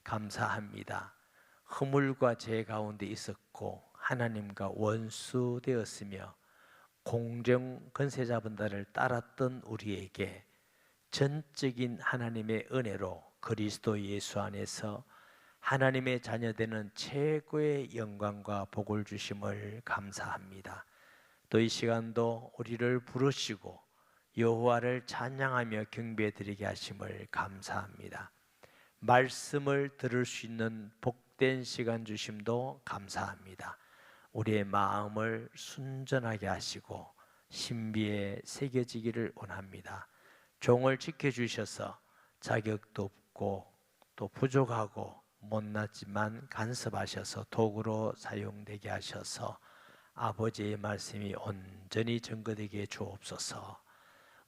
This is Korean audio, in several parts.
감사합니다. 허물과 죄 가운데 있었고 하나님과 원수되었으며 공정 권세자분들을 따랐던 우리에게 전적인 하나님의 은혜로 그리스도 예수 안에서 하나님의 자녀되는 최고의 영광과 복을 주심을 감사합니다. 또 이 시간도 우리를 부르시고 여호와를 찬양하며 경배드리게 하심을 감사합니다. 말씀을 들을 수 있는 복된 시간 주심도 감사합니다. 우리의 마음을 순전하게 하시고 신비에 새겨지기를 원합니다. 종을 지켜주셔서 자격도 없고 또 부족하고 못났지만 간섭하셔서 도구로 사용되게 하셔서 아버지의 말씀이 온전히 증거되게 주옵소서.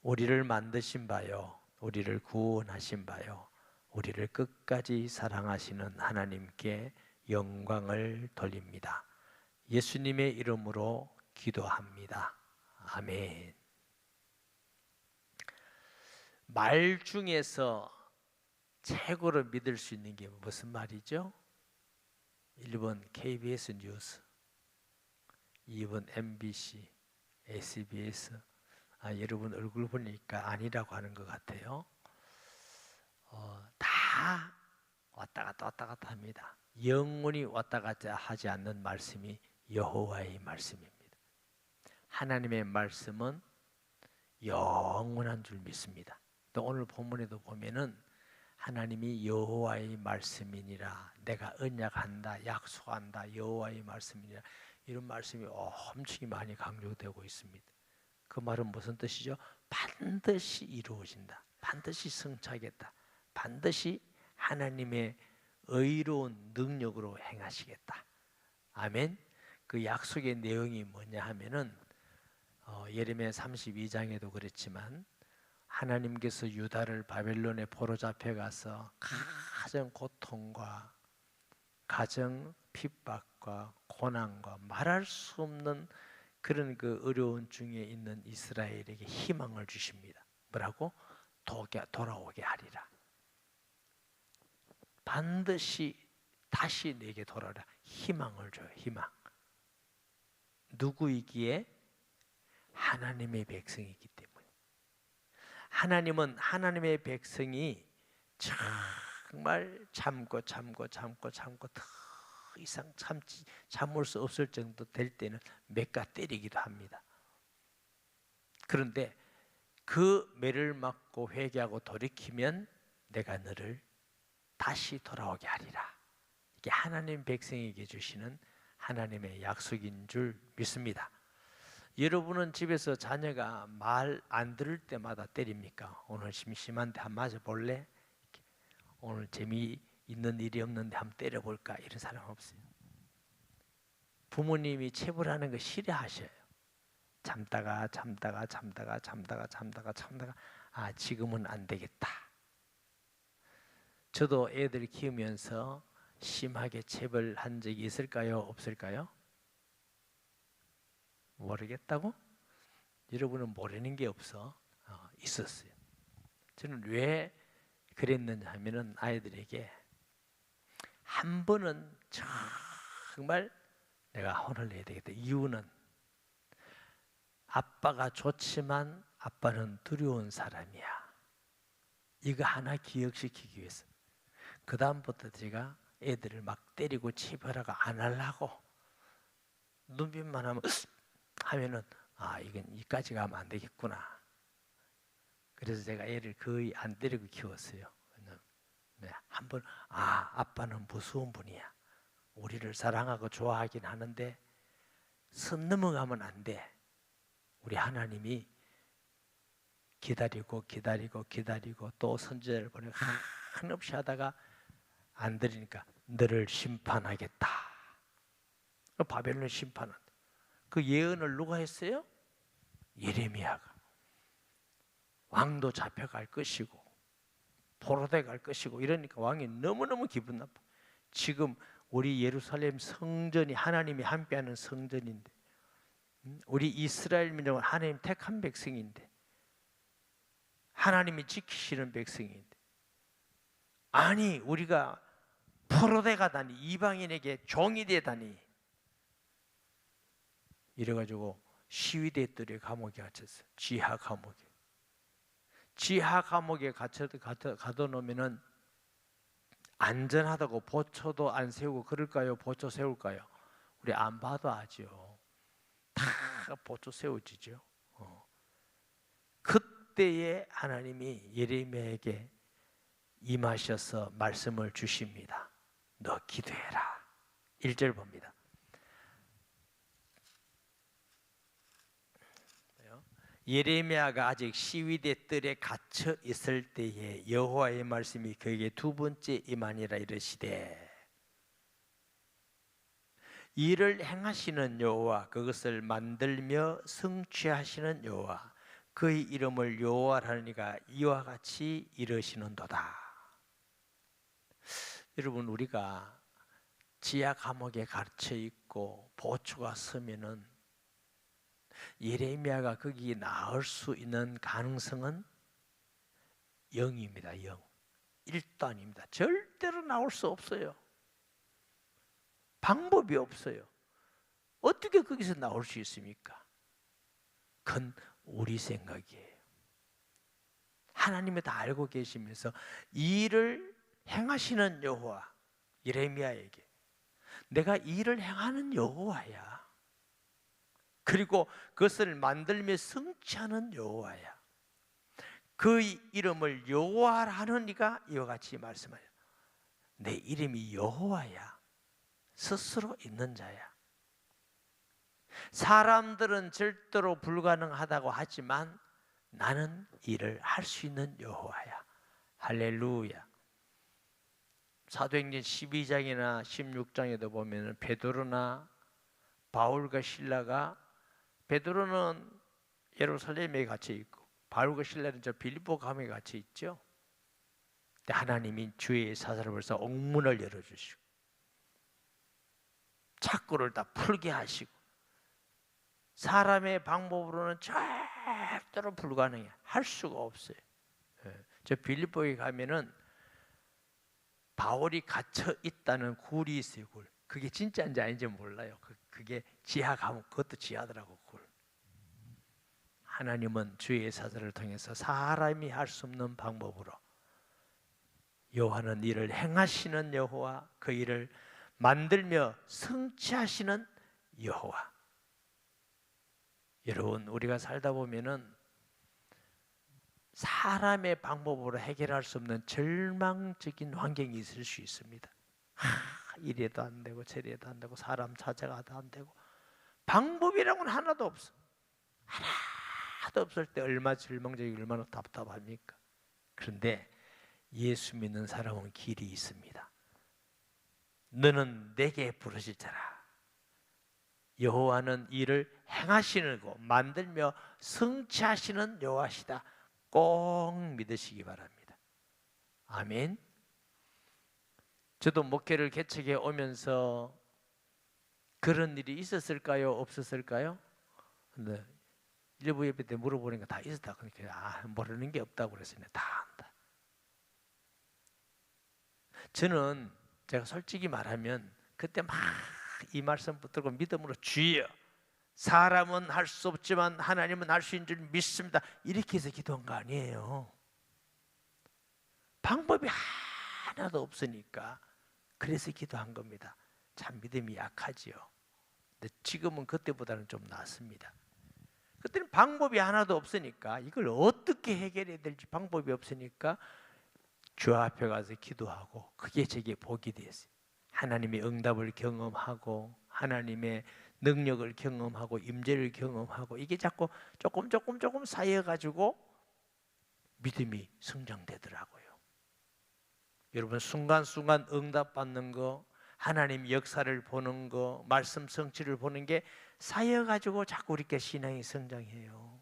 우리를 만드신 바요, 우리를 구원하신 바요, 우리를 끝까지 사랑하시는 하나님께 영광을 돌립니다. 예수님의 이름으로 기도합니다. 아멘. 말 중에서 최고로 믿을 수 있는 게 무슨 말이죠? 1번 KBS 뉴스, 2번 MBC, SBS. 여러분 얼굴 보니까 아니라고 하는 것 같아요. 다 왔다 갔다 합니다. 영원히 왔다 갔다 하지 않는 말씀이 여호와의 말씀입니다. 하나님의 말씀은 영원한 줄 믿습니다. 또 오늘 본문에도 보면은 하나님이 여호와의 말씀이니라, 내가 언약한다, 약속한다, 여호와의 말씀이니라, 이런 말씀이 엄청 많이 강조되고 있습니다. 그 말은 무슨 뜻이죠? 반드시 이루어진다, 반드시 성취하겠다, 반드시 하나님의 의로운 능력으로 행하시겠다. 아멘. 그 약속의 내용이 뭐냐 하면은 예레미야 32장에도 그랬지만 하나님께서 유다를 바벨론에 포로 잡혀가서 가정 고통과 가정 핍박과 고난과 말할 수 없는 그런 그 어려운 중에 있는 이스라엘에게 희망을 주십니다. 뭐라고? 돌아오게 하리라. 반드시 다시 내게 돌아오라. 희망을 줘요. 희망. 누구이기에? 하나님의 백성이기 때문에. 하나님은 하나님의 백성이 정말 참고 더 이상 참을 수 없을 정도 될 때는 매가 때리기도 합니다. 그런데 그 매를 맞고 회개하고 돌이키면 내가 너를 다시 돌아오게 하리라. 이게 하나님 백성에게 주시는 하나님의 약속인 줄 믿습니다. 여러분은 집에서 자녀가 말 안 들을 때마다 때립니까? 오늘 심심한데 한번 맞아볼래? 오늘 재미있는 일이 없는데 한번 때려볼까? 이런 사람 없어요. 부모님이 체벌하는 거 싫어하셔요. 참다가 지금은 안 되겠다. 저도 애들 키우면서 심하게 체벌한 적이 있을까요? 없을까요? 모르겠다고? 여러분은 모르는 게 없어. 있었어요. 저는 왜 그랬느냐 하면은 아이들에게 한 번은 정말 내가 혼을 내야 되겠다. 이유는 아빠가 좋지만 아빠는 두려운 사람이야. 이거 하나 기억시키기 위해서. 그 다음부터 제가 애들을 막 때리고 체벌하고 안 하려고 눈빛만 하면은 이건 이까지 가면 안 되겠구나. 그래서 제가 애를 거의 안 때리고 키웠어요. 한번 아빠는 무서운 분이야. 우리를 사랑하고 좋아하긴 하는데 선 넘어가면 안 돼. 우리 하나님이 기다리고 또 선지자를 보내고 한없이 하다가 안 들으니까 너를 심판하겠다. 바벨론 심판은 그 예언을 누가 했어요? 예레미야가. 왕도 잡혀갈 것이고 포로돼 갈 것이고 이러니까 왕이 너무너무 기분 나빠. 지금 우리 예루살렘 성전이 하나님이 함께하는 성전인데, 우리 이스라엘 민족은 하나님 택한 백성인데, 하나님이 지키시는 백성인데, 아니 우리가 포로돼 가다니, 이방인에게 종이 되다니, 이래가지고 시위대들의 감옥에 갇혔어요. 지하 감옥에. 지하 감옥에 가둬놓으면은 안전하다고 보초도 안 세우고 그럴까요? 보초 세울까요? 우리 안 봐도 아죠. 다 보초 세워지죠. 그때에 하나님이 예레미야에게 임하셔서 말씀을 주십니다. 너 기도해라. 1절 봅니다. 예레미야가 아직 시위대 뜰에 갇혀 있을 때에 여호와의 말씀이 그에게 두 번째 임하니라 이르시되, 이를 행하시는 여호와, 그것을 만들며 성취하시는 여호와, 그의 이름을 여호와라니가 이와 같이 이르시는도다. 여러분, 우리가 지하 감옥에 갇혀 있고 보초가 서면은 예레미야가 거기 나올 수 있는 가능성은 0입니다. 0. 1도 아닙니다. 절대로 나올 수 없어요. 방법이 없어요. 어떻게 거기서 나올 수 있습니까? 그건 우리 생각이에요. 하나님이 다 알고 계시면서 이 일을 행하시는 여호와, 예레미야에게 내가 이 일을 행하는 여호와야. 그리고 그것을 만들며 성취하는 여호와야. 그 이름을 여호와라 하는 이가 이와 같이 말씀하여, 내 이름이 여호와야. 스스로 있는 자야. 사람들은 절대로 불가능하다고 하지만 나는 일을 할 수 있는 여호와야. 할렐루야. 사도행전 12장이나 16장에도 보면 베드로나 바울과 실라가, 베드로는 예루살렘에 갇혀 있고 바울과 실라는 저 빌립보 감옥에 갇혀 있죠. 근데 하나님이 주의 사사를 벌써 옥문을 열어주시고 착고를 다 풀게 하시고, 사람의 방법으로는 절대로 불가능해. 할 수가 없어요. 저 빌립보에 가면은 바울이 갇혀 있다는 굴이 있어요. 굴. 그게 진짜인지 아닌지 몰라요. 그게 지하 감옥, 그것도 지하더라고. 굴. 하나님은 주의 사자를 통해서 사람이 할 수 없는 방법으로 여호와는 일을 행하시는 여호와, 그 일을 만들며 성취하시는 여호와. 여러분, 우리가 살다 보면은 사람의 방법으로 해결할 수 없는 절망적인 환경이 있을 수 있습니다. 이래도 안 되고 저래도 안 되고 사람 찾아가도 안 되고 방법이라고는 하나도 없어. 하나도 없을 때 얼마나 절망적이고 얼마나 답답합니까? 그런데 예수 믿는 사람은 길이 있습니다. 너는 내게 부르실 자라. 여호와는 일을 행하시고 만들며 성취하시는 여호와시다. 꼭 믿으시기 바랍니다. 아멘. 저도 목회를 개척해 오면서 그런 일이 있었을까요? 없었을까요? 근데 일부 예배 때 물어보니까 다 있었다. 그러니까 모르는 게 없다고 그랬어요. 다 안다. 저는 제가 솔직히 말하면 그때 막 이 말씀 붙들고 믿음으로 주여, 사람은 할 수 없지만 하나님은 할 수 있는 줄 믿습니다. 이렇게 해서 기도한 거 아니에요. 방법이 하나도 없으니까 그래서 기도한 겁니다. 참 믿음이 약하지요. 근데 지금은 그때보다는 좀 낫습니다. 그때는 방법이 하나도 없으니까, 이걸 어떻게 해결해야 될지 방법이 없으니까 주 앞에 가서 기도하고, 그게 제게 복이 됐어요. 하나님의 응답을 경험하고 하나님의 능력을 경험하고 임재를 경험하고, 이게 자꾸 조금 쌓여가지고 믿음이 성장되더라고요. 여러분, 순간순간 응답받는 거, 하나님 역사를 보는 거, 말씀 성취를 보는 게 쌓여가지고 자꾸 이렇게 신앙이 성장해요.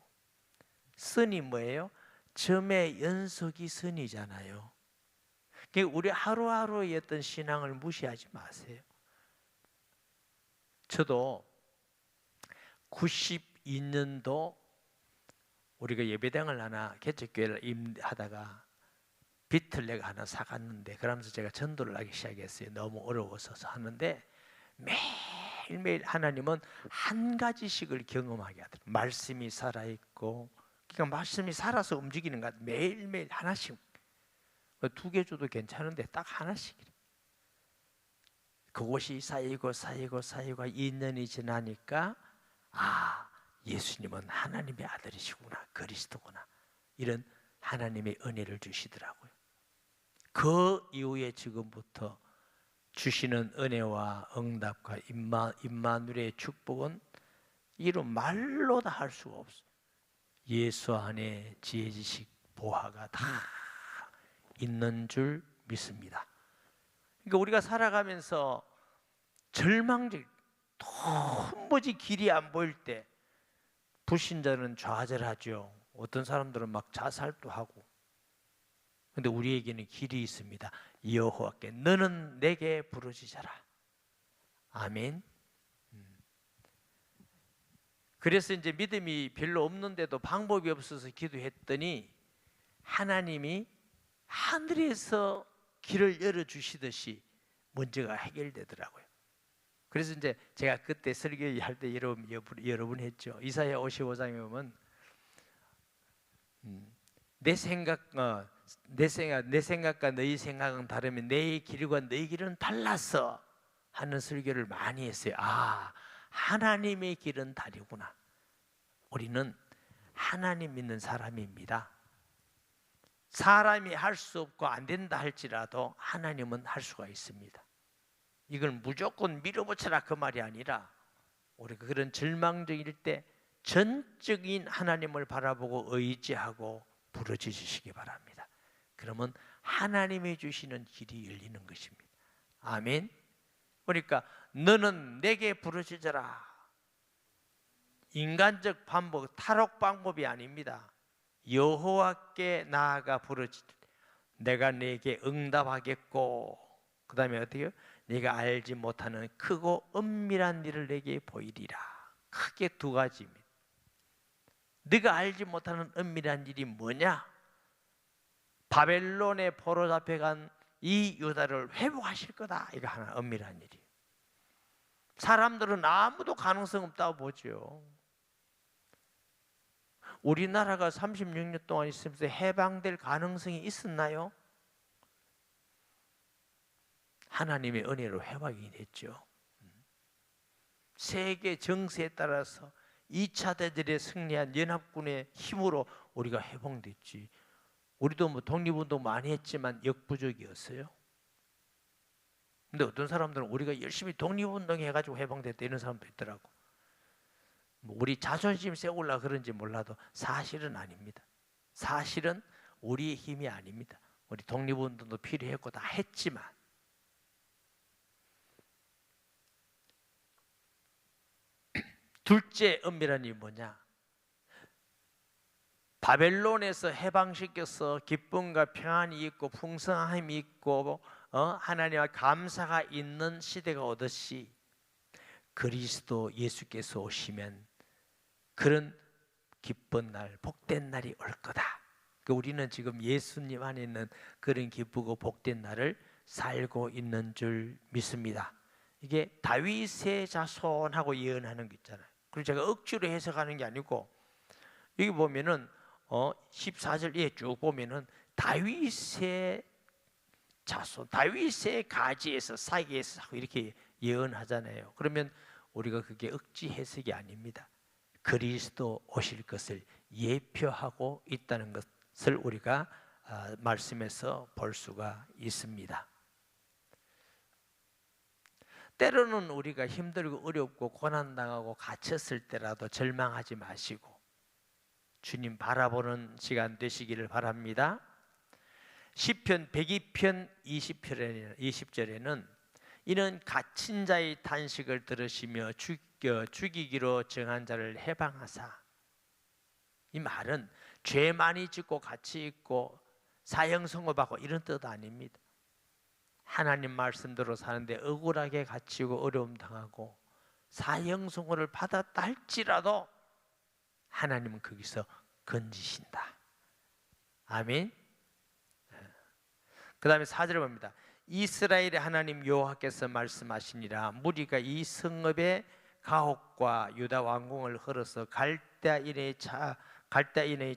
선이 뭐예요? 점의 연속이 선이잖아요. 우리 하루하루의 어떤 신앙을 무시하지 마세요. 저도 92년도 우리가 예배당을 하나 개척교회를 임하다가 빗을 내가 하나 사갔는데, 그러면서 제가 전도를 하기 시작했어요. 너무 어려워서 하는데, 매일매일 하나님은 한 가지씩을 경험하게 하더라고요. 말씀이 살아있고, 그러니까 말씀이 살아서 움직이는 것 같아요. 매일매일 하나씩. 2개 줘도 괜찮은데 딱 하나씩. 그것이 쌓이고 쌓이고 쌓이고 2년이 지나니까, 아, 예수님은 하나님의 아들이시구나, 그리스도구나, 이런 하나님의 은혜를 주시더라고요. 그 이후에 지금부터 주시는 은혜와 응답과 임마누엘의 축복은 이런 말로 다 할 수가 없어요. 예수 안에 지혜, 지식, 보화가 다 있는 줄 믿습니다. 그러니까 우리가 살아가면서 절망적, 도무지 길이 안 보일 때 불신자는 좌절하죠. 어떤 사람들은 막 자살도 하고. 근데 우리에게는 길이 있습니다. 여호와께 너는 내게 부르짖어라. 아멘. 그래서 이제 믿음이 별로 없는데도 방법이 없어서 기도했더니 하나님이 하늘에서 길을 열어주시듯이 문제가 해결되더라고요. 그래서 이제 제가 그때 설교할 때 여러 번 했죠. 이사야 55장에 보면 내 생각과 너희 생각은 다르면 내 길과 너희 길은 달랐어 하는 설교를 많이 했어요. 아, 하나님의 길은 다르구나. 우리는 하나님 믿는 사람입니다. 사람이 할 수 없고 안 된다 할지라도 하나님은 할 수가 있습니다. 이걸 무조건 밀어붙여라 그 말이 아니라, 우리가 그런 절망적일 때 전적인 하나님을 바라보고 의지하고 부르짖으시기 바랍니다. 그러면 하나님이 주시는 길이 열리는 것입니다. 아멘. 그러니까 너는 내게 부르짖어라. 인간적 방법, 탈옥 방법이 아닙니다. 여호와께 나아가 부르짖으라. 내가 네게 응답하겠고, 그 다음에 어떻게요? 네가 알지 못하는 크고 은밀한 일을 내게 보이리라. 크게 2가지입니다. 네가 알지 못하는 은밀한 일이 뭐냐? 바벨론에 포로 잡혀간 이 유다를 회복하실 거다. 이거 하나 은밀한 일이에요. 사람들은 아무도 가능성 없다고 보죠. 우리나라가 36년 동안 있으면서 해방될 가능성이 있었나요? 하나님의 은혜로 회복이 됐죠. 세계 정세에 따라서 2차 대전에 승리한 연합군의 힘으로 우리가 회복됐지. 우리도 뭐 독립운동 많이 했지만 역부족이었어요. 근데 어떤 사람들은 우리가 열심히 독립운동 해가지고 해방됐다 이런 사람도 있더라고. 뭐 우리 자존심 세우려고 그런지 몰라도 사실은 아닙니다. 사실은 우리의 힘이 아닙니다. 우리 독립운동도 필요했고 다 했지만, 둘째 은밀한 일이 뭐냐? 바벨론에서 해방시켜서 기쁨과 평안이 있고 풍성함이 있고 하나님과 감사가 있는 시대가 오듯이 그리스도 예수께서 오시면 그런 기쁜 날, 복된 날이 올 거다. 우리는 지금 예수님 안에 있는 그런 기쁘고 복된 날을 살고 있는 줄 믿습니다. 이게 다윗의 자손하고 예언하는 게 있잖아요. 그리고 제가 억지로 해석하는 게 아니고, 여기 보면은 14절에 쭉 보면은 다윗의 자손, 다윗의 가지에서 사기에서 이렇게 예언하잖아요. 그러면 우리가 그게 억지 해석이 아닙니다. 그리스도 오실 것을 예표하고 있다는 것을 우리가 말씀에서 볼 수가 있습니다. 때로는 우리가 힘들고 어렵고 고난당하고 갇혔을 때라도 절망하지 마시고 주님 바라보는 시간 되시기를 바랍니다. 시편 102편 20절에는 이는 갇힌 자의 탄식을 들으시며 죽이기로 정한 자를 해방하사. 이 말은 죄 많이 짓고 갇혀 있고 사형 선고받고 이런 뜻 아닙니다. 하나님 말씀대로 사는데 억울하게 갇히고 어려움 당하고 사형 선고를 받았다 할지라도 하나님은 거기서 건지신다. 아멘. 그 다음에 4절에 봅니다. 이스라엘의 하나님 여호와께서 말씀하시니라. 무리가 이 성읍의 가옥과 유다 왕궁을 헐어서 갈대인의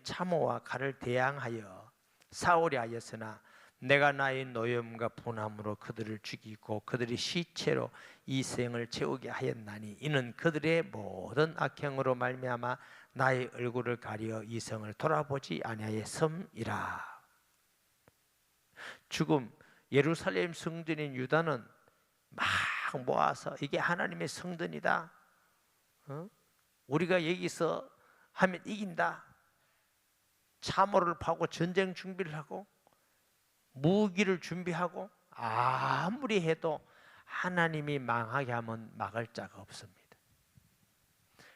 참호와 칼을 대항하여 사울이 하였으나 내가 나의 노염과 분함으로 그들을 죽이고 그들의 시체로 이 생을 채우게 하였나니 이는 그들의 모든 악행으로 말미암아 나의 얼굴을 가려 이 성을 돌아보지 아니하였음이라. 지금 예루살렘 성전인 유다는 막 모아서 이게 하나님의 성전이다, 우리가 여기서 하면 이긴다, 참호를 파고 전쟁 준비를 하고 무기를 준비하고 아무리 해도 하나님이 망하게 하면 막을 자가 없습니다.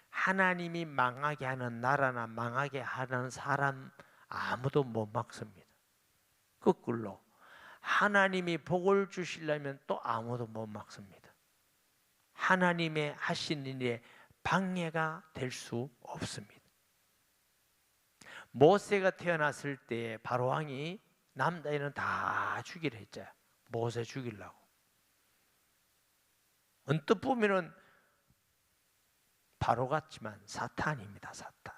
하나님이 망하게 하는 나라나 망하게 하는 사람 아무도 못 막습니다. 거꾸로 하나님이 복을 주시려면 또 아무도 못 막습니다. 하나님의 하신 일에 방해가 될 수 없습니다. 모세가 태어났을 때 바로왕이 남자애는 다 죽이려 했죠. 모세 죽이려고. 언뜻 보면은 바로 같지만 사탄입니다. 사탄.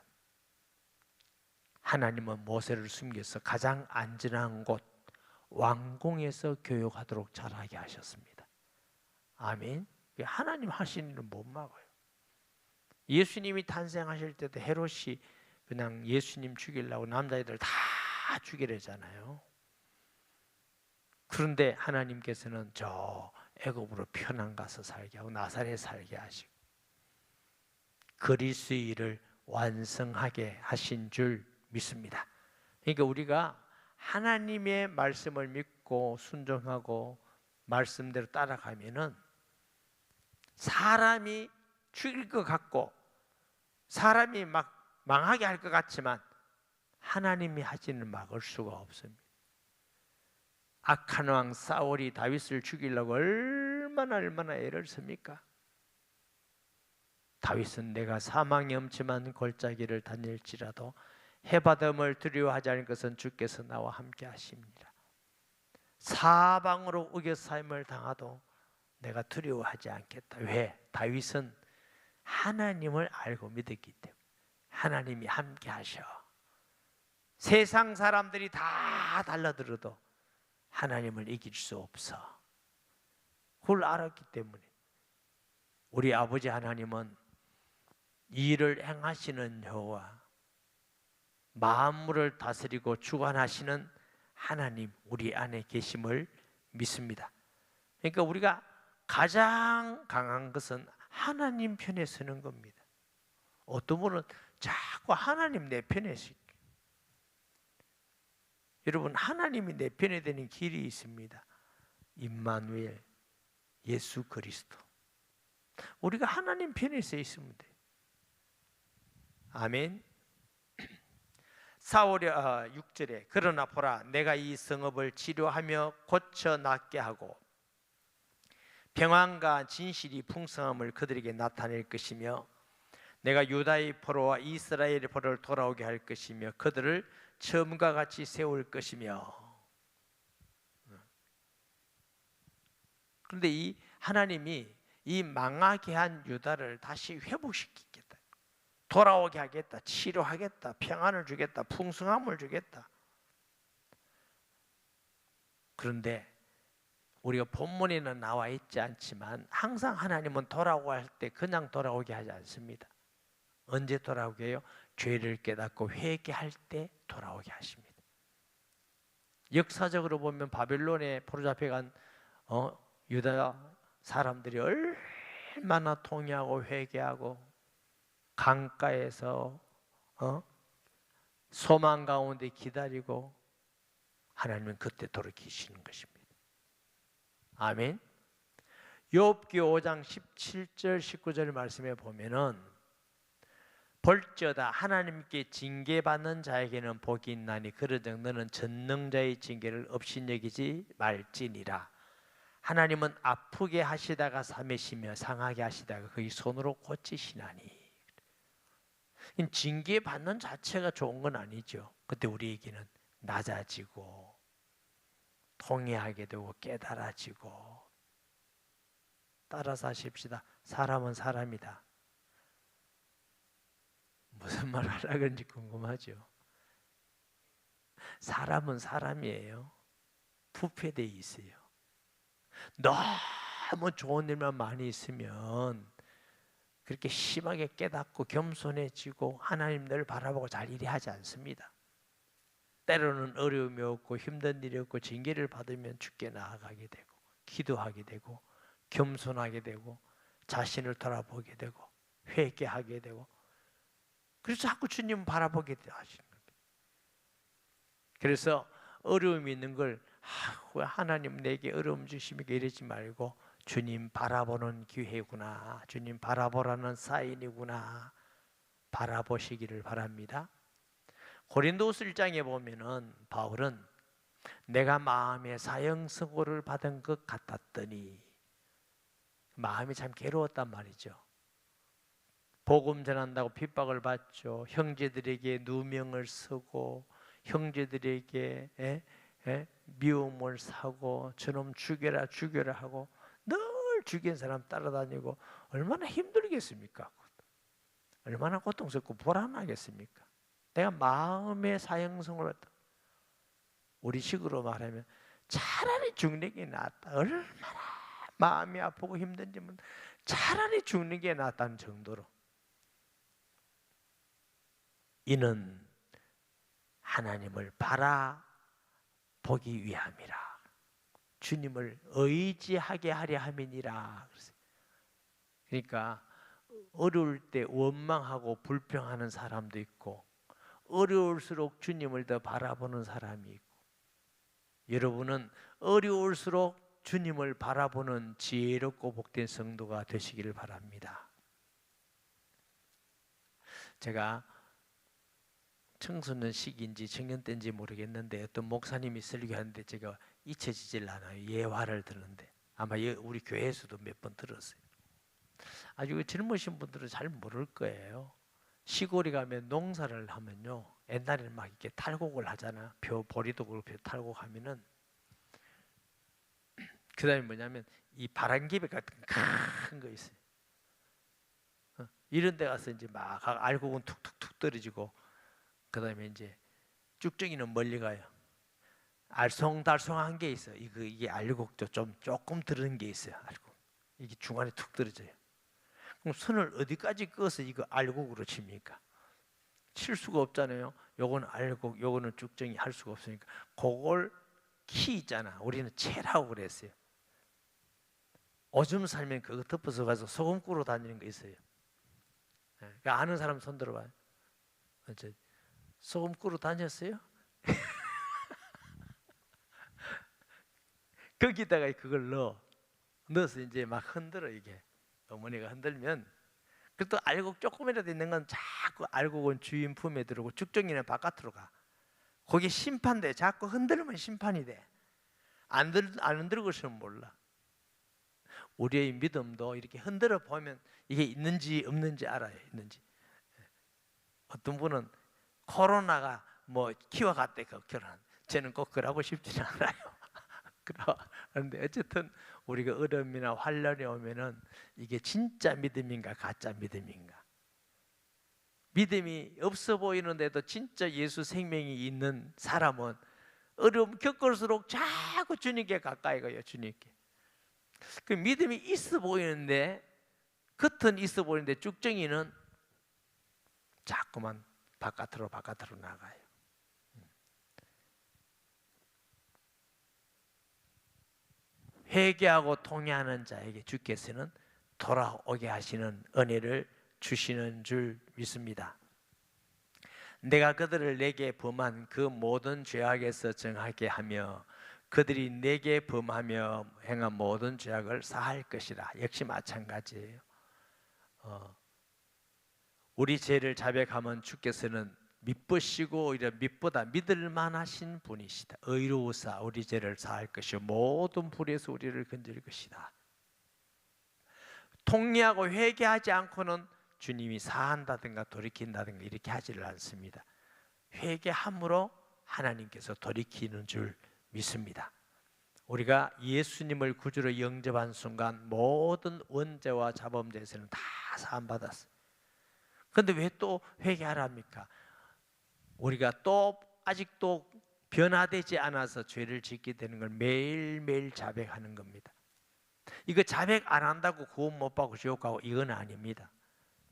하나님은 모세를 숨겨서 가장 안전한 곳 왕궁에서 교육하도록 자라게 하셨습니다. 아멘. 하나님 하시는 일은 못 막아요. 예수님이 탄생하실 때도 헤롯이 그냥 예수님 죽이려고 남자애들 다 죽이려잖아요. 그런데 하나님께서는 저 애굽으로 편안 가서 살게 하고 나사렛에 살게 하시고 그리스도의 일을 완성하게 하신 줄 믿습니다. 그러니까 우리가 하나님의 말씀을 믿고 순종하고 말씀대로 따라가면은 사람이 죽일 것 같고 사람이 막 망하게 할 것 같지만 하나님이 하지는 막을 수가 없습니다. 악한 왕 사울이 다윗을 죽이려고 얼마나 애를 씁니까? 다윗은 내가 사망이 엄침한 골짜기를 다닐지라도 해바됨을 두려워하지 않을 것은 주께서 나와 함께 하십니다. 사방으로 우겨싸임을 당하도 내가 두려워하지 않겠다. 왜? 다윗은 하나님을 알고 믿었기 때문에. 하나님이 함께 하셔. 세상 사람들이 다 달라들어도 하나님을 이길 수 없어. 그걸 알았기 때문에 우리 아버지 하나님은 이 일을 행하시는 여호와, 만물을 다스리고 주관하시는 하나님 우리 안에 계심을 믿습니다. 그러니까 우리가 가장 강한 것은 하나님 편에 서는 겁니다. 어떤 분은 자꾸 하나님 내 편에 서요. 여러분, 하나님이 내 편에 되는 길이 있습니다. 임마누엘, 예수 그리스도. 우리가 하나님 편에 서 있으면 돼요. 아멘. 사울이 6절에 그러나 보라 내가 이 성읍을 치료하며 고쳐 낫게 하고 평안과 진실이 풍성함을 그들에게 나타낼 것이며 내가 유다의 포로와 이스라엘의 포로를 돌아오게 할 것이며 그들을 처음과 같이 세울 것이며. 그런데 이 하나님이 이 망하게 한 유다를 다시 회복시키겠다, 돌아오게 하겠다, 치료하겠다, 평안을 주겠다, 풍성함을 주겠다. 그런데 우리가 본문에는 나와 있지 않지만 항상 하나님은 돌아오고 할 때 그냥 돌아오게 하지 않습니다. 언제 돌아오게 해요? 죄를 깨닫고 회개할 때 돌아오게 하십니다. 역사적으로 보면 바벨론에 포로잡혀간 유다 사람들이 얼마나 통회하고 회개하고 강가에서 소망 가운데 기다리고 하나님은 그때 돌이키시는 것입니다. 아멘. 욥기 5장 17절 19절 말씀에 보면은 볼지어다 하나님께 징계받는 자에게는 복이 있나니 그러즉 너는 전능자의 징계를 업신여기지 말지니라. 하나님은 아프게 하시다가 삼으시며 상하게 하시다가 그의 손으로 고치시나니. 징계받는 자체가 좋은 건 아니죠. 그때 우리에게는 낮아지고 통회하게 되고 깨달아지고. 따라서 하십시다. 사람은 사람이다. 무슨 말 하려고 그런지 궁금하죠? 사람은 사람이에요. 부패되어 있어요. 너무 좋은 일만 많이 있으면 그렇게 심하게 깨닫고 겸손해지고 하나님을 바라보고 잘 일하지 않습니다. 때로는 어려움이 없고 힘든 일이 없고 징계를 받으면 주께 나아가게 되고 기도하게 되고 겸손하게 되고 자신을 돌아보게 되고 회개하게 되고, 그래서 자꾸 주님 바라보게 하시는 겁니다. 그래서 어려움이 있는 걸 왜 하나님 내게 어려움 주십니까 이러지 말고 주님 바라보는 기회구나, 주님 바라보라는 사인이구나 바라보시기를 바랍니다. 고린도후서 1장에 보면은 바울은 내가 마음에 사형선고를 받은 것 같았더니, 마음이 참 괴로웠단 말이죠. 복음 전한다고 핍박을 받죠. 형제들에게 누명을 쓰고 형제들에게 미움을 사고 저놈 죽여라 죽여라 하고 늘 죽인 사람 따라다니고 얼마나 힘들겠습니까? 얼마나 고통스럽고 불안하겠습니까? 내가 마음의 사형선고를 했다. 우리 식으로 말하면 차라리 죽는 게 낫다. 얼마나 마음이 아프고 힘든지 차라리 죽는 게 낫다는 정도로. 이는 하나님을 바라보기 위함이라. 주님을 의지하게 하려 함이니라. 그러니까 어려울 때 원망하고 불평하는 사람도 있고 어려울수록 주님을 더 바라보는 사람이 있고, 여러분은 어려울수록 주님을 바라보는 지혜롭고 복된 성도가 되시기를 바랍니다. 제가 청소년 시기인지 청년 때인지 모르겠는데 어떤 목사님이 설교하는데 제가 잊혀지질 않아요. 예화를 듣는데 아마 우리 교회에서도 몇 번 들었어요. 아주 젊으신 분들은 잘 모를 거예요. 시골에 가면 농사를 하면요, 옛날에는 막 이렇게 탈곡을 하잖아. 보리도 그렇고 탈곡하면은 그 다음에 뭐냐면 이 바람기배 같은 큰 거 있어요. 이런 데 가서 이제 막 알곡은 툭툭툭 떨어지고, 그 다음에 이제 쭉정이는 멀리 가요. 알쏭달쏭한 게 있어요. 이게 알곡도 조금 들은 게 있어요. 알곡. 이게 중간에 툭 떨어져요. 그럼 손을 어디까지 꺼서 이거 알곡으로 칩니까? 칠 수가 없잖아요. 요거는 알곡, 요거는 쭉정이 할 수가 없으니까 그걸 키 있잖아. 우리는 채라고 그랬어요. 오줌 살면 그거 덮어서 가서 소금 꾸러 다니는 거 있어요. 그러니까 아는 사람 손 들어봐요. 소금 꾸러 다녔어요? 거기다가 그걸 넣어서 이제 막 흔들어. 이게 어머니가 흔들면, 그래도 알곡 조금이라도 있는 건 자꾸 알곡은 주인 품에 들어오고 쭉정이는 바깥으로 가. 거기 심판돼. 자꾸 흔들면 심판이 돼. 안 흔들고 있으면 몰라. 우리의 믿음도 이렇게 흔들어 보면 이게 있는지 없는지 알아요. 있는지. 어떤 분은 코로나가 뭐 키워갔대, 그 결혼. 저는 꼭 그러고 싶지는 않아요. 그런데 어쨌든 우리가 어려움이나 환란이 오면은 이게 진짜 믿음인가 가짜 믿음인가. 믿음이 없어 보이는데도 진짜 예수 생명이 있는 사람은 어려움 겪을수록 자꾸 주님께 가까이 가요. 주님께. 그 믿음이 있어 보이는데, 겉은 있어 보이는데 쭉정이는 자꾸만 바깥으로 나가요. 회개하고 통회하는 자에게 주께서는 돌아오게 하시는 은혜를 주시는 줄 믿습니다. 내가 그들을 내게 범한 그 모든 죄악에서 정하게 하며 그들이 내게 범하며 행한 모든 죄악을 사할 것이라. 역시 마찬가지예요. 우리 죄를 자백하면 주께서는 미쁘시고 오히려 미보다 믿을 만하신 분이시다. 의로우사 우리 죄를 사할 것이요 모든 불에서 우리를 건질 것이다. 통회하고 회개하지 않고는 주님이 사한다든가 돌이킨다든가 이렇게 하지를 않습니다. 회개함으로 하나님께서 돌이키는 줄 믿습니다. 우리가 예수님을 구주로 영접한 순간 모든 원죄와 자범죄에서는 다 사함받았어요. 그런데 왜 또 회개하랍니까? 우리가 또 아직도 변화되지 않아서 죄를 짓게 되는 걸 매일매일 자백하는 겁니다. 이거 자백 안 한다고 구원 못 받고 지옥 가고 이건 아닙니다.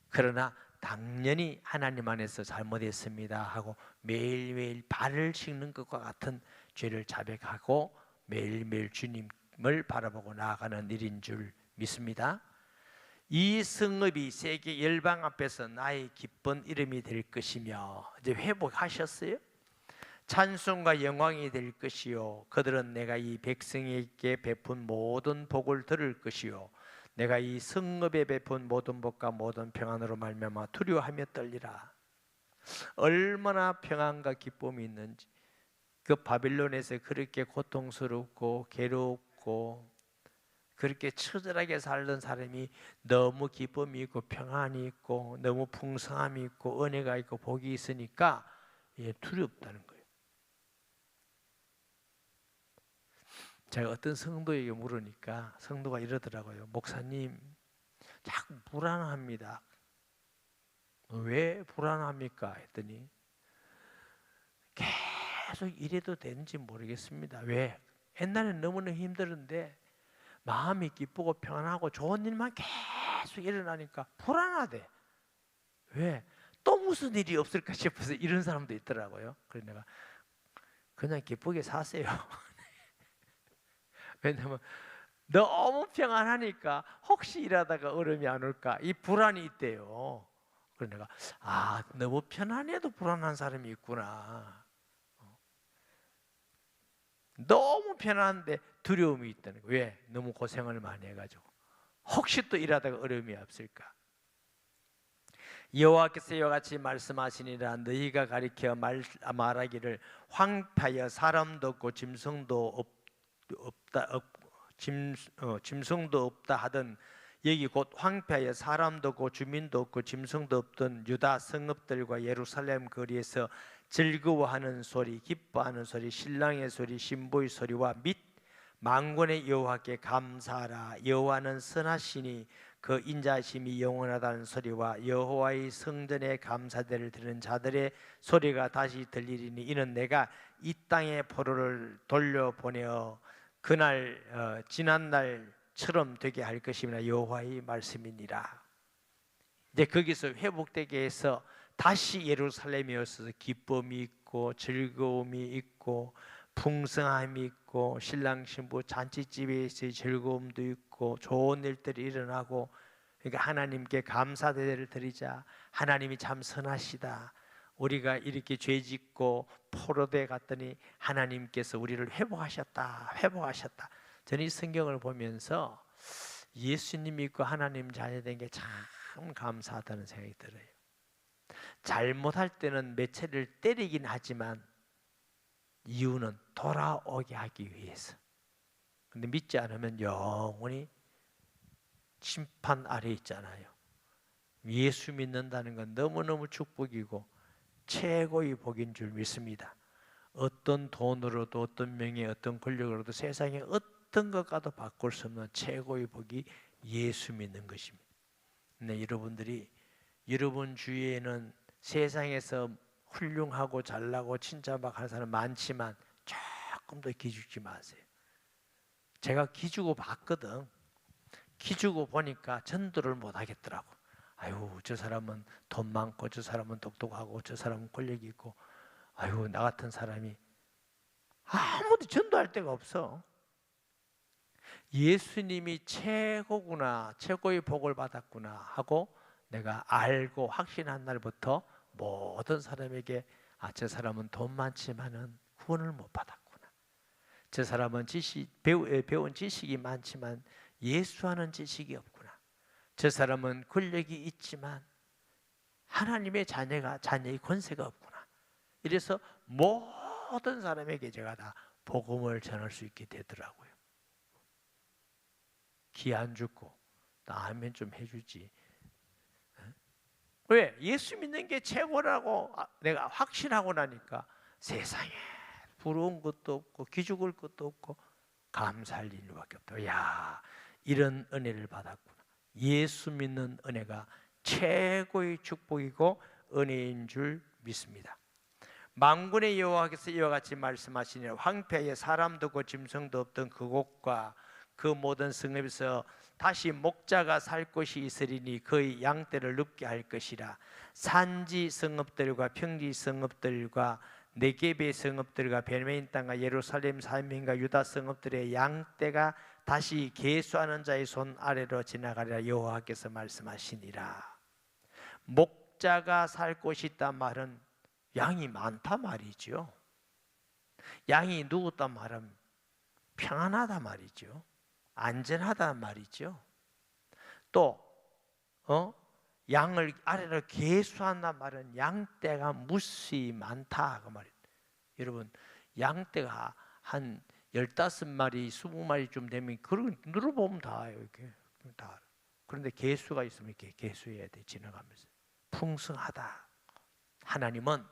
그러나 당연히 하나님 안에서 잘못했습니다 하고 매일매일 발을 씻는 것과 같은 죄를 자백하고 매일매일 주님을 바라보고 나아가는 일인 줄 믿습니다. 이 성읍이 세계 열방 앞에서 나의 기쁜 이름이 될 것이며, 이제 회복하셨어요? 찬송과 영광이 될 것이요 그들은 내가 이 백성에게 베푼 모든 복을 들을 것이요 내가 이 성읍에 베푼 모든 복과 모든 평안으로 말미암아 두려워하며 떨리라. 얼마나 평안과 기쁨이 있는지. 그 바빌론에서 그렇게 고통스럽고 괴롭고 그렇게 처절하게 살던 사람이 너무 기쁨이 있고 평안이 있고 너무 풍성함이 있고 은혜가 있고 복이 있으니까 두렵다는 거예요. 제가 어떤 성도에게 물으니까 성도가 이러더라고요. 목사님, 자꾸 불안합니다. 왜 불안합니까? 했더니 계속 이래도 되는지 모르겠습니다. 왜? 옛날엔 너무나 힘들었는데 마음이 기쁘고 평안하고 좋은 일만 계속 일어나니까 불안하대. 왜? 또 무슨 일이 없을까 싶어서 이런 사람도 있더라고요. 그래서 내가 그냥 기쁘게 사세요. 왜냐면 너무 평안하니까 혹시 일하다가 어려움이 안 올까 이 불안이 있대요. 그래서 내가 너무 편안해도 불안한 사람이 있구나. 너무 편한데 두려움이 있다는 거예요. 왜? 너무 고생을 많이 해가지고 혹시 또 일하다가 어려움이 없을까. 여호와께서 이와 같이 말씀하시니라. 너희가 가리켜 말하기를 황폐하여 사람도 없고 짐승도 없다 하던 여기 곧 황폐하여 사람도 없고 주민도 없고 짐승도 없던 유다 성읍들과 예루살렘 거리에서 즐거워하는 소리, 기뻐하는 소리, 신랑의 소리, 신부의 소리와 및 만군의 여호와께 감사하라. 여호와는 선하시니 그 인자심이 영원하다는 소리와 여호와의 성전의 감사대를 들은 자들의 소리가 다시 들리리니 이는 내가 이 땅에 포로를 돌려보내어 그날 지난 날처럼 되게 할 것이니라. 여호와의 말씀이니라. 이제 거기서 회복되게 해서 다시 예루살렘에 오셔서 기쁨이 있고 즐거움이 있고 풍성함이 있고 신랑 신부 잔치집에서의 즐거움도 있고 좋은 일들이 일어나고, 그러니까 하나님께 감사대를 드리자. 하나님이 참 선하시다. 우리가 이렇게 죄짓고 포로돼 갔더니 하나님께서 우리를 회복하셨다. 저는 이 성경을 보면서 예수님 믿고 하나님 자녀된 게 참 감사하다는 생각이 들어요. 잘못할 때는 몇 차례를 때리긴 하지만 이유는 돌아오게 하기 위해서. 근데 믿지 않으면 영원히 심판 아래 있잖아요. 예수 믿는다는 건 너무너무 축복이고 최고의 복인 줄 믿습니다. 어떤 돈으로도 어떤 명예 어떤 권력으로도 세상에 어떤 것과도 바꿀 수 없는 최고의 복이 예수 믿는 것입니다. 근데 여러분들이 여러분 주위에는 세상에서 훌륭하고 잘나고 칭찬받는 사람 많지만 조금 더 기죽지 마세요. 제가 기죽어 봤거든. 기죽어 보니까 전도를 못 하겠더라고. 아유, 저 사람은 돈 많고 저 사람은 똑똑하고 저 사람은 권력이 있고, 아유, 나 같은 사람이 아무도 전도할 데가 없어. 예수님이 최고구나, 최고의 복을 받았구나 하고 내가 알고 확신한 날부터 모든 사람에게 저 사람은 돈 많지만은 구원을 못 받았구나. 저 사람은 배운 지식이 많지만 예수하는 지식이 없구나. 저 사람은 권력이 있지만 하나님의 자녀의 권세가 없구나. 이래서 모든 사람에게 제가 다 복음을 전할 수 있게 되더라고요. 기 안 죽고 나면 좀 해주지. 왜? 예수 믿는 게 최고라고 내가 확신하고 나니까 세상에 부러운 것도 없고 기죽을 것도 없고 감사할 일밖에 없다. 야, 이런 은혜를 받았구나. 예수 믿는 은혜가 최고의 축복이고 은혜인 줄 믿습니다. 만군의 여호와께서 이와 같이 말씀하시니라. 황폐하에 사람도 없고 짐승도 없던 그곳과 그 모든 성읍에서 다시 목자가 살 곳이 있으리니 그의 양떼를 눕게 할 것이라. 산지 성읍들과 평지 성읍들과 네겝의 성읍들과 베냐민 땅과 예루살렘 사명과 유다 성읍들의 양떼가 다시 계수하는 자의 손 아래로 지나가리라. 여호와께서 말씀하시니라. 목자가 살 곳이 있단 말은 양이 많다 말이죠. 양이 누웠단 말은 평안하다 말이죠. 안전하다 말이죠. 또 양을 아래로 계수한단 말은 양떼가 무수히 많다 그 말이에요. 여러분, 양떼가 한 15마리, 20마리쯤 되면 그런 눌러보면 다 이렇게 다. 그런데 계수가 있으면 이렇게 계수해야 돼. 지나가면서 풍성하다. 하나님은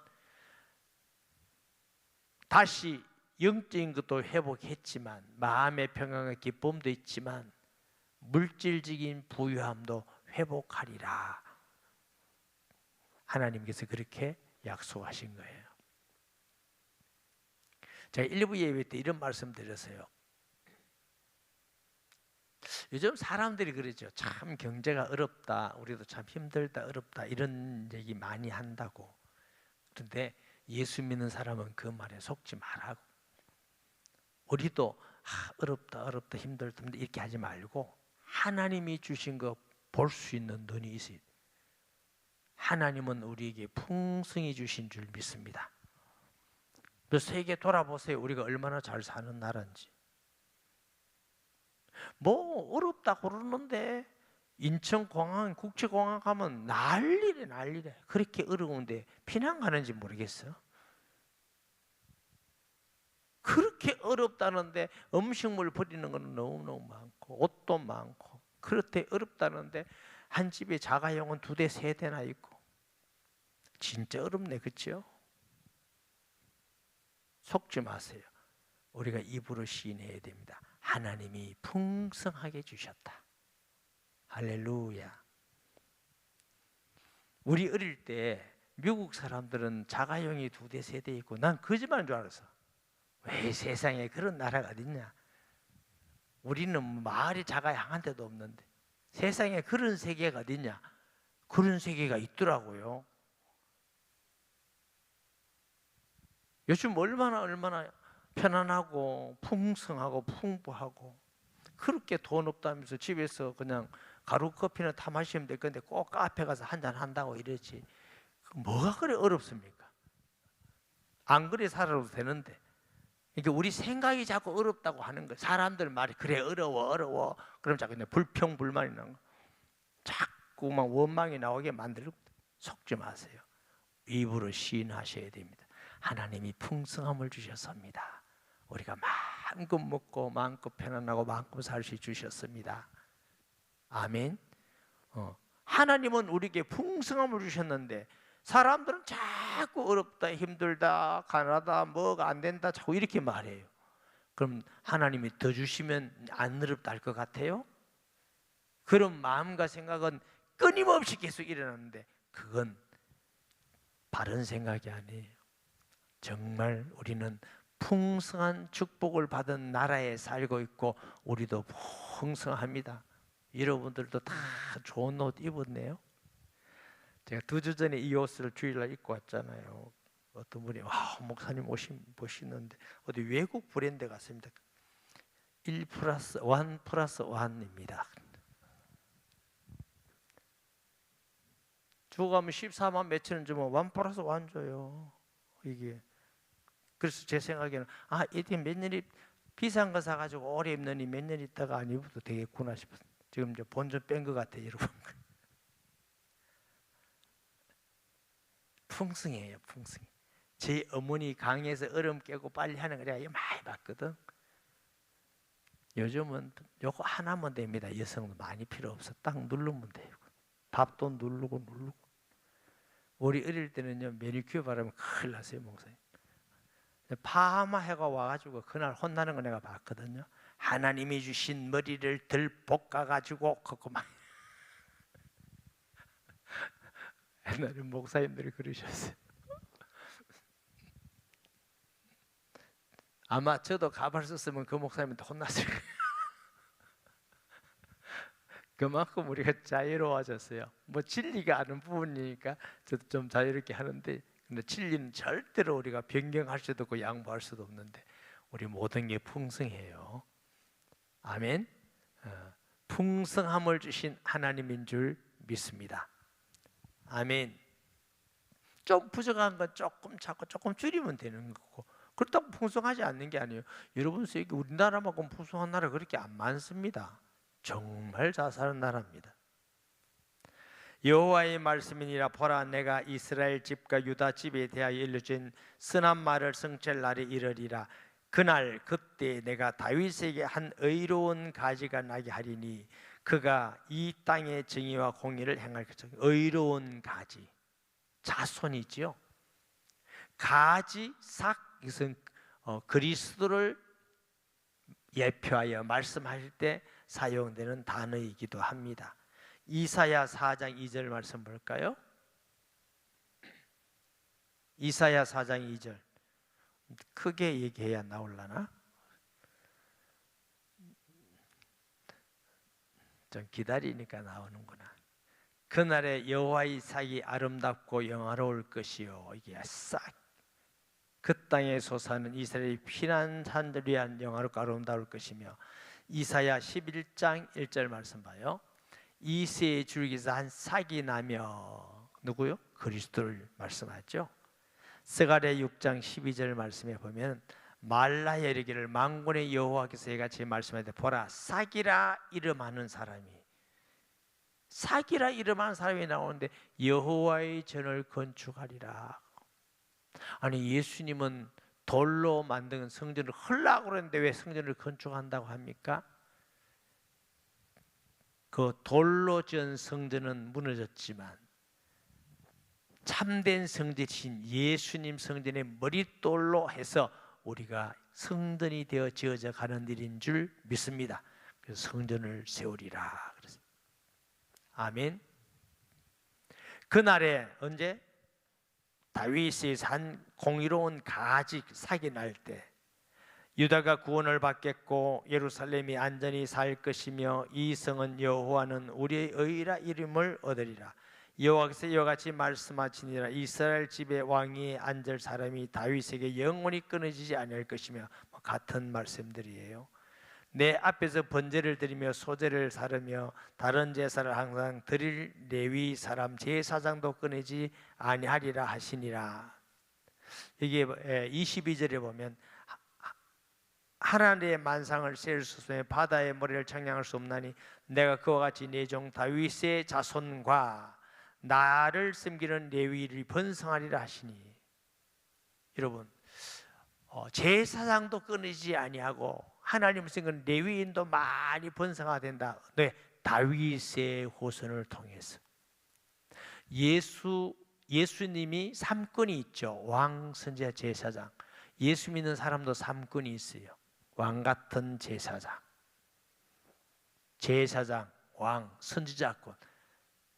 다시 영적인 것도 회복했지만 마음의 평안과 기쁨도 있지만 물질적인 부유함도 회복하리라. 하나님께서 그렇게 약속하신 거예요. 제가 1부 예배 때 이런 말씀 드렸어요. 요즘 사람들이 그러죠. 참 경제가 어렵다, 우리도 참 힘들다, 어렵다 이런 얘기 많이 한다고. 그런데 예수 믿는 사람은 그 말에 속지 말라고. 우리도 어렵다 힘들다 이렇게 하지 말고 하나님이 주신 거 볼 수 있는 눈이 있어요. 하나님은 우리에게 풍성히 주신 줄 믿습니다. 그래서 세계 돌아보세요. 우리가 얼마나 잘 사는 나라인지. 뭐 어렵다고 그러는데 인천공항, 국제공항 가면 난리래. 그렇게 어려운데 피난 가는지 모르겠어. 그렇게 어렵다는데 음식물 버리는 건 너무너무 많고 옷도 많고 그렇게 어렵다는데 한 집에 자가용은 2대 3대나 있고 진짜 어렵네. 그렇죠? 속지 마세요. 우리가 입으로 시인해야 됩니다. 하나님이 풍성하게 주셨다. 할렐루야. 우리 어릴 때 미국 사람들은 자가용이 2대 3대 있고 난 거짓말인 줄 알았어. 왜 세상에 그런 나라가 어딨냐. 우리는 마을이 자가용 한 대도 없는데 세상에 그런 세계가 어딨냐. 그런 세계가 있더라고요. 요즘 얼마나 편안하고 풍성하고 풍부하고 그렇게 돈 없다면서 집에서 그냥 가루 커피는 타 마시면 될 건데 꼭 카페 가서 한잔 한다고 이러지. 뭐가 그래 어렵습니까? 안 그래 살아도 되는데. 그러니까 우리 생각이 자꾸 어렵다고 하는 거예요. 사람들 말이 그래 어려워. 그럼 자꾸 불평불만이 나는 거. 자꾸 막 원망이 나오게 만들고. 속지 마세요. 입으로 시인하셔야 됩니다. 하나님이 풍성함을 주셨습니다. 우리가 마음껏 먹고 마음껏 편안하고 마음껏 살 수 주셨습니다. 아멘. 하나님은 우리에게 풍성함을 주셨는데 사람들은 자꾸 어렵다, 힘들다, 가난하다, 뭐가 안 된다 자꾸 이렇게 말해요. 그럼 하나님이 더 주시면 안 어렵다 할 것 같아요? 그런 마음과 생각은 끊임없이 계속 일어나는데 그건 바른 생각이 아니에요. 정말 우리는 풍성한 축복을 받은 나라에 살고 있고 우리도 풍성합니다. 여러분들도 다 좋은 옷 입었네요. 제가 2주 전에 이 옷을 주일날 입고 왔잖아요. 어떤 분이 목사님 옷이 멋있는데 어디 외국 브랜드 같습니다. 1+1+1입니다. 주가면 14만 몇천 원 주면 1+1 줘요. 이게 그래서 제 생각에는 이게 몇 년이 비싼 거 사가지고 오래 입느니 몇 년 있다가 안 입어도 되겠구나 싶었어요. 지금 이제 본전 뺀 것 같아요, 여러분. 풍성해요, 풍성해. 제 어머니 강에서 얼음 깨고 빨리 하는 거 내가 많이 봤거든. 요즘은 요거 하나면 됩니다. 여성도 많이 필요 없어. 딱 누르면 돼요. 밥도 누르고. 우리 어릴 때는요 매니큐어 바르면 큰일 났어요, 목사님. 파마 해가 와가지고 그날 혼나는 거 내가 봤거든요. 하나님이 주신 머리를 들 볶아가지고 그만. 옛날에 목사님들이 그러셨어요. 아마 저도 가발 썼으면 그 목사님한테 혼났을 거예요. 그만큼 우리가 자유로워졌어요. 뭐 진리가 아는 부분이니까 저도 좀 자유롭게 하는데, 근데 진리는 절대로 우리가 변경할 수도 없고 양보할 수도 없는데 우리 모든 게 풍성해요. 아멘. 풍성함을 주신 하나님인 줄 믿습니다. 아멘. 좀 부족한 건 조금 찾고 조금 줄이면 되는 거고, 그렇다고 풍성하지 않는 게 아니에요. 여러분 세계 우리나라만큼 풍성한 나라 그렇게 안 많습니다. 정말 잘 사는 나라입니다. 여호와의 말씀이니라. 보라, 내가 이스라엘 집과 유다 집에 대하여 일러준 선한 말을 성취할 날이 이르리라. 그날 그때 내가 다윗에게 한 의로운 가지가 나게 하리니 그가 이 땅의 정의와 공의를 행할 것이다. 의로운 가지, 자손이지요. 가지, 삭, 이것은 그리스도를 예표하여 말씀하실 때 사용되는 단어이기도 합니다. 이사야 4장 2절 말씀 볼까요? 이사야 4장 2절. 크게 얘기해야 나올라나? 좀 기다리니까 나오는구나. 그날에 여호와의 삭이 아름답고 영화로울 것이요. 이게 싹. 그 땅에 솟아는 이스라엘의 피난 산들을 위한 영화롭고 아름다울 것이며, 이사야 11장 1절 말씀 봐요. 이새의 줄기에서 한 싹이 나며, 누구요? 그리스도를 말씀하죠. 스가랴 6장 12절 말씀에 보면 말라야 이르기를 만군의 여호와께서 이같이 말씀하되 보라, 싹이라 이름하는 사람이, 싹이라 이름하는 사람이 나오는데 여호와의 전을 건축하리라. 아니, 예수님은 돌로 만든 성전을 헐라고 그랬는데 왜 성전을 건축한다고 합니까? 그 돌로 지은 성전은 무너졌지만 참된 성전이신 예수님 성전의 머릿돌로 해서 우리가 성전이 되어 지어져 가는 일인 줄 믿습니다. 그래서 성전을 세우리라 그랬습니다. 아멘. 그날에 언제? 다윗이 산 공의로운 가지 삭이 날 때 유다가 구원을 받겠고 예루살렘이 안전히 살 것이며 이 성은 여호와는 우리의 의라 이름을 얻으리라. 여호와께서 이와 같이 말씀하시니라. 이스라엘 집의 왕위에 앉을 사람이 다윗에게 영원히 끊어지지 아니할 것이며, 같은 말씀들이에요. 내 앞에서 번제를 드리며 소제를 사르며 다른 제사를 항상 드릴 레위 사람 제사장도 끊이지 아니하리라 하시니라. 이게 22절에 보면 하나님의 만상을 셀 수 없으며 바다의 모래를 청량할 수 없나니 내가 그와 같이 내 종 다윗의 자손과 나를 섬기는 레위를 번성하리라 하시니. 여러분, 제사장도 끊이지 아니하고 하나님을 섬기는 레위인도 많이 번성해야 된다. 네, 다윗의 후손을 통해서. 예수님이 3권이 있죠. 왕, 선지자, 제사장. 예수 믿는 사람도 3권이 있어요. 왕 같은 제사장, 제사장, 왕, 선지자권.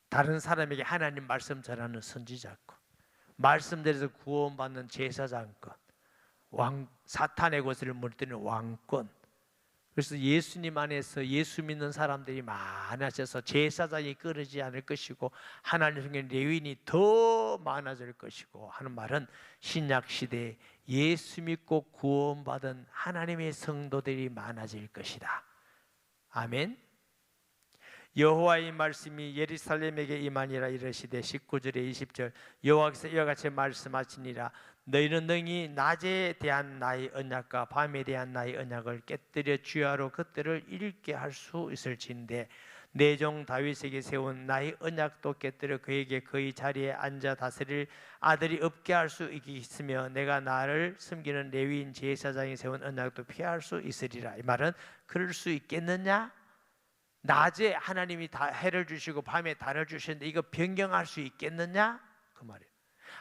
다른 사람에게 하나님 말씀 전하는 선지자권, 말씀대로 구원받는 제사장권, 왕, 사탄의 것을 물들이는 왕권. 그래서 예수님 안에서 예수 믿는 사람들이 많아져서 제사장이 끊이지 않을 것이고 하나님 성경 레위인이 더 많아질 것이고 하는 말은 신약 시대에 예수 믿고 구원받은 하나님의 성도들이 많아질 것이다. 아멘. 여호와의 말씀이 예루살렘에게 임하니라. 이르시되 19절에 20절 여호와께서 이와 같이 말씀하시니라. 너희는 능히 낮에 대한 나의 언약과 밤에 대한 나의 언약을 깨뜨려 주야로 그때를 잃게 할 수 있을진데 내 종 다윗에게 세운 나의 언약도 깨뜨려 그에게 그의 자리에 앉아 다스릴 아들이 없게 할 수 있으며 내가 나를 섬기는 레위인 제사장이 세운 언약도 피할 수 있으리라. 이 말은 그럴 수 있겠느냐? 낮에 하나님이 다 해를 주시고 밤에 달을 주시는데 이거 변경할 수 있겠느냐? 그 말이에요.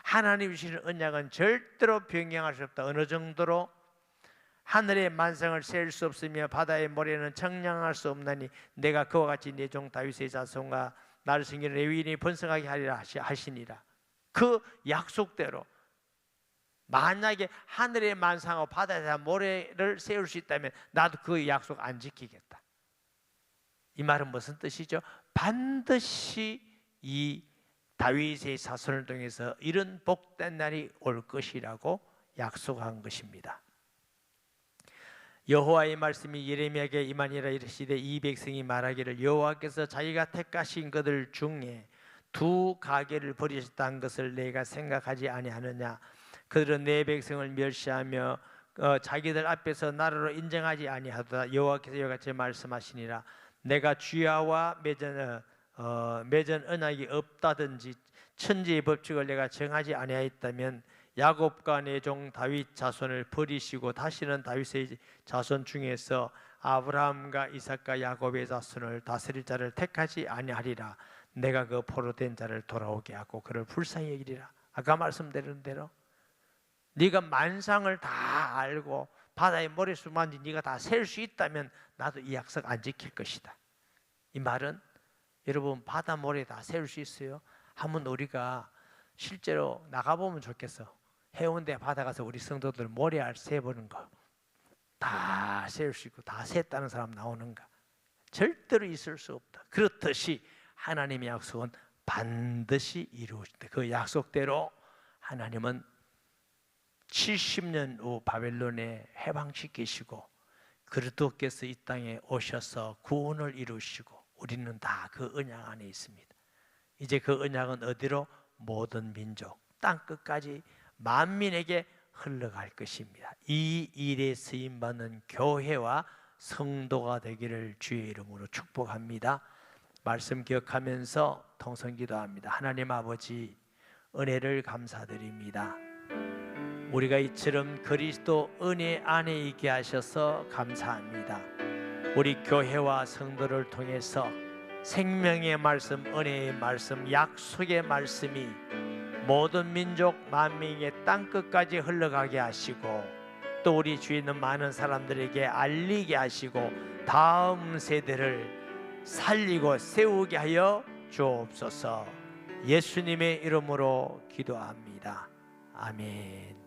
하나님이 주시는 언약은 절대로 변경할 수 없다. 어느 정도로? 하늘의 만상을 셀 수 없으며 바다의 모래는 청량할 수 없나니 내가 그와 같이 내 종 다윗의 자손과 나를 섬기는 레위인이 번성하게 하리라 하시니라. 그 약속대로 만약에 하늘의 만상하고 바다의 모래를 세울 수 있다면 나도 그 약속 안 지키겠다. 이 말은 무슨 뜻이죠? 반드시 이 다윗의 자손을 통해서 이런 복된 날이 올 것이라고 약속한 것입니다. 여호와의 말씀이 예레미야에게 임하니라. 이르시되 이 백성이 말하기를 여호와께서 자기가 택하신 그들 중에 두 가게를 버리셨다는 것을 내가 생각하지 아니하느냐. 그들은 내 백성을 멸시하며 자기들 앞에서 나라로 인정하지 아니하도다. 여호와께서 이같이 말씀하시니라. 내가 주야와 맺은 언약이 없다든지 천지의 법칙을 내가 정하지 아니하였다면 야곱과 내 종 다윗 자손을 버리시고 다시는 다윗의 자손 중에서 아브라함과 이삭과 야곱의 자손을 다스릴 자를 택하지 아니하리라. 내가 그 포로된 자를 돌아오게 하고 그를 불쌍히 여기리라. 아까 말씀드린 대로 네가 만상을 다 알고 바다의 모래수만지 네가 다 셀 수 있다면 나도 이 약속 안 지킬 것이다. 이 말은 여러분 바다 모래 다 세울 수 있어요? 한번 우리가 실제로 나가보면 좋겠어. 해운대 바다 가서 우리 성도들 모래알 세보는 거 다 세울 수 있고 다 셌다는 사람 나오는가? 절대로 있을 수 없다. 그렇듯이 하나님의 약속은 반드시 이루어진다. 그 약속대로 하나님은 70년 후 바벨론에 해방시키시고 그리스도께서 이 땅에 오셔서 구원을 이루시고 우리는 다 그 언약 안에 있습니다. 이제 그 언약은 어디로? 모든 민족, 땅끝까지 만민에게 흘러갈 것입니다. 이 일에 쓰임받는 교회와 성도가 되기를 주의 이름으로 축복합니다. 말씀 기억하면서 통성기도합니다. 하나님 아버지, 은혜를 감사드립니다. 우리가 이처럼 그리스도 은혜 안에 있게 하셔서 감사합니다. 우리 교회와 성도를 통해서 생명의 말씀, 은혜의 말씀, 약속의 말씀이 모든 민족 만민의 땅끝까지 흘러가게 하시고 또 우리 주위에 있는 많은 사람들에게 알리게 하시고 다음 세대를 살리고 세우게 하여 주옵소서. 예수님의 이름으로 기도합니다. 아멘.